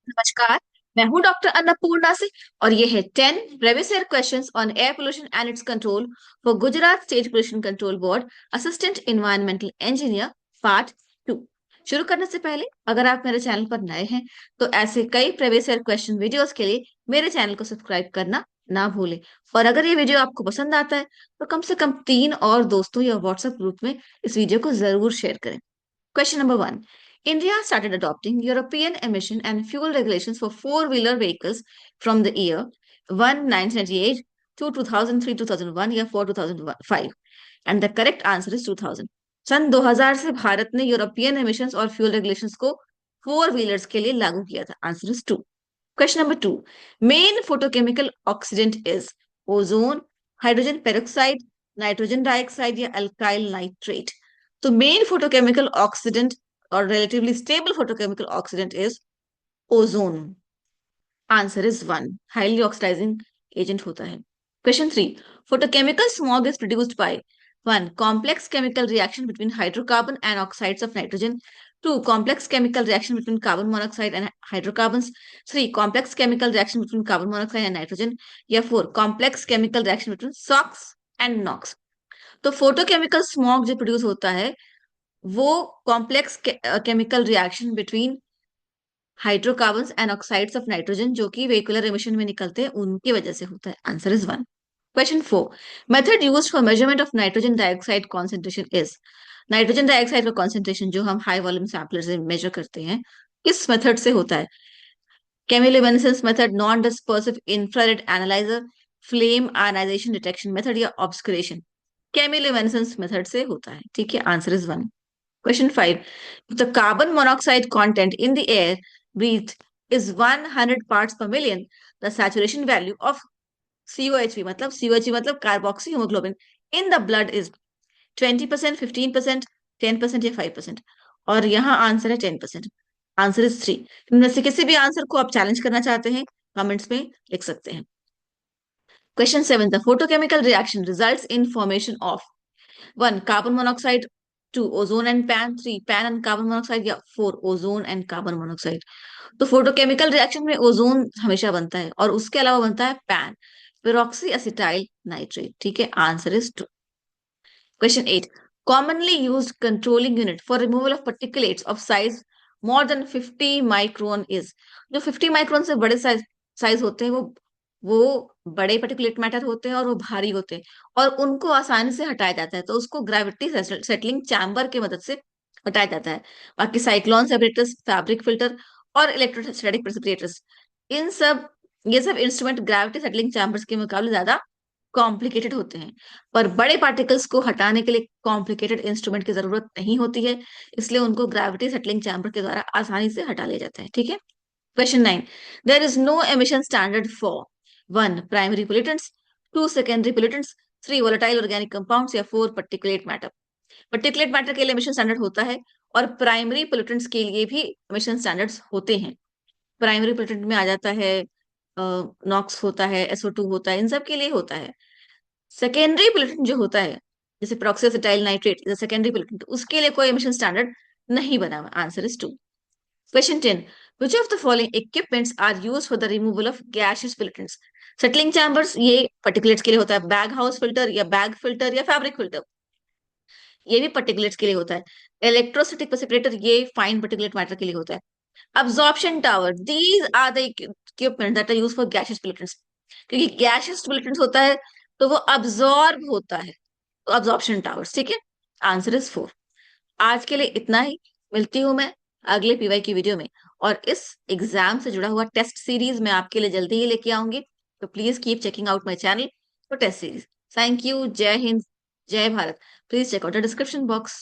नमस्कार। मैं हूं डॉक्टर अन्नपूर्णा से और ये है 10 previous year questions on air pollution and it's control for Gujarat state pollution control board assistant environmental engineer part 2। शुरू करने से पहले अगर आप मेरे चैनल पर नए हैं तो ऐसे कई प्रीवियस ईयर क्वेश्चन वीडियोस के लिए मेरे चैनल को सब्सक्राइब करना ना भूलें। और अगर ये वीडियो आपको पसंद आता है तो कम से कम 3 और दोस्तों या व्हाट्सएप ग्रुप में इस वीडियो को जरूर शेयर करें। Question number one. India started adopting European emission and fuel regulations for four-wheeler vehicles from the year 1998 to 2003, 2001 या 4 2005 and the correct answer is 2000. सन 2000 से भारत ने यूरोपियन एमिशंस और फ्यूल रेगुलेशंस को फोर व्हीलर्स के लिए लागू किया था। Answer is 2। Question number 2. Main photochemical oxidant is ozone, hydrogen peroxide, nitrogen dioxide या अल्काइल नाइट्रेट। तो मेन फोटोकेमिकल ऑक्सीडेंट और relatively stable photochemical oxidant is ozone. Answer is 1. Highly oxidizing agent होता है। Question 3. Photochemical smog is produced by 1. Complex chemical reaction between hydrocarbon and oxides of nitrogen. 2. Complex chemical reaction between carbon monoxide and hydrocarbons. 3. Complex chemical reaction between carbon monoxide and nitrogen. या 4. Complex chemical reaction between SOx and NOx. तो photochemical smog जो produce होता है वो complex chemical reaction between hydrocarbons and oxides of nitrogen जो कि vehicular emission में निकलते हैं उनकी वजह से होता है। Answer is 1। Question 4. Method used for measurement of nitrogen dioxide concentration is. Nitrogen dioxide का कॉन्सेंट्रेशन जो हम हाई वॉल्यूम सैंपलर से मेजर करते हैं किस मेथड से होता है? Chemiluminescence method, non dispersive infrared analyser, flame ionisation detection method या ऑब्सक्यूरेशन? केमिलोमिनेसेंस मेथड से होता है। ठीक है, answer is 1। Question 5. If the carbon monoxide content in the air breathed is 100 parts per million, the saturation value of COHV मतलब COHV मतलब carboxy haemoglobin in the blood is 20%, 15%, 10% या 5%। और यहाँ आंसर है 10%। Answer is 3। इनमें से किसी भी आंसर को आप चैलेंज करना चाहते हैं कमेंट्स में लिख सकते हैं। Question 7. The photochemical reaction results in formation of 1. Carbon monoxide, 2. Ozone and pan, 3. Pan and carbon monoxide या 4. Ozone and carbon monoxide। तो फोटोकेमिकल रिएक्शन में ओजोन हमेशा बनता है और उसके अलावा बनता है पैन, पेरोक्सी एसिटाइल नाइट्रेट। ठीक है, answer is 2। Question 8. Commonly used controlling unit for removal of particulates of size more than 50 micron is. जो 50 माइक्रोन से बड़े साइज होते हैं वो बड़े पार्टिकुलेट मैटर होते हैं और वो भारी होते हैं और उनको आसानी से हटाया जाता है, तो उसको ग्रेविटी सेटलिंग चैम्बर की मदद से हटाया जाता है। बाकी साइक्लोन सेपरेटर्स, फैब्रिक फिल्टर और इलेक्ट्रोस्टैटिक प्रेसिपिटेटर्स, इन सब ये सब इंस्ट्रूमेंट ग्रेविटी सेटलिंग चैम्बर्स के मुकाबले ज्यादा कॉम्प्लिकेटेड होते हैं, पर बड़े पार्टिकल्स को हटाने के लिए कॉम्प्लिकेटेड इंस्ट्रूमेंट की जरूरत नहीं होती है, इसलिए उनको ग्रेविटी सेटलिंग चैम्बर के द्वारा आसानी से हटा लिया जाता है। ठीक है। Question 9. There is no emission standard for 1. Primary pollutants, 2. Secondary pollutants, 3. Volatile organic compounds या 4. Particulate matter. पर्टिकुलेट मैटर के लिए एमिशन स्टैंडर्ड होता है और प्राइमरी पोल्यूटेंट्स के लिए भी एमिशन स्टैंडर्ड्स होते हैं। प्राइमरी पोल्यूटेंट में आ जाता है नॉक्स होता है, SO2 होता है, इन सब के लिए होता है। सेकेंडरी पोल्यूटेंट जो होता है जैसे पेरोक्सीएसिटाइल नाइट्रेट सेकेंडरी पोल्यूटेंट, उसके लिए कोई एमिशन स्टैंडर्ड नहीं बना हुआ। Answer is 2। Question 10. Which of the following equipments are used for the removal of gaseous pollutants? Settling chambers ये पार्टिकुलेट्स के लिए होता है, बैग हाउस फिल्टर या बैग फिल्टर या फैब्रिक फिल्टर ये भी पार्टिकुलेट्स के लिए होता है, इलेक्ट्रोस्टैटिक प्रेसिपिटेटर ये फाइन पार्टिकुलेट मैटर के लिए होता है, absorption tower these are the equipment that are used for gaseous pollutants. क्योंकि गैसियस पोल्यूटेंट्स होता है तो वो अब्जॉर्ब होता है, तो अब्जॉर्प्शन टावर्स। ठीक है, आंसर इज 4। आज के लिए इतना ही, मिलती हूं मैं अगले पीवाई की वीडियो में और इस एग्जाम से जुड़ा हुआ टेस्ट सीरीज मैं आपके लिए जल्दी ही लेके आऊंगी, तो please keep checking out my channel for test series. Thank you. जय हिंद, जय Bharat. Please check out the description box.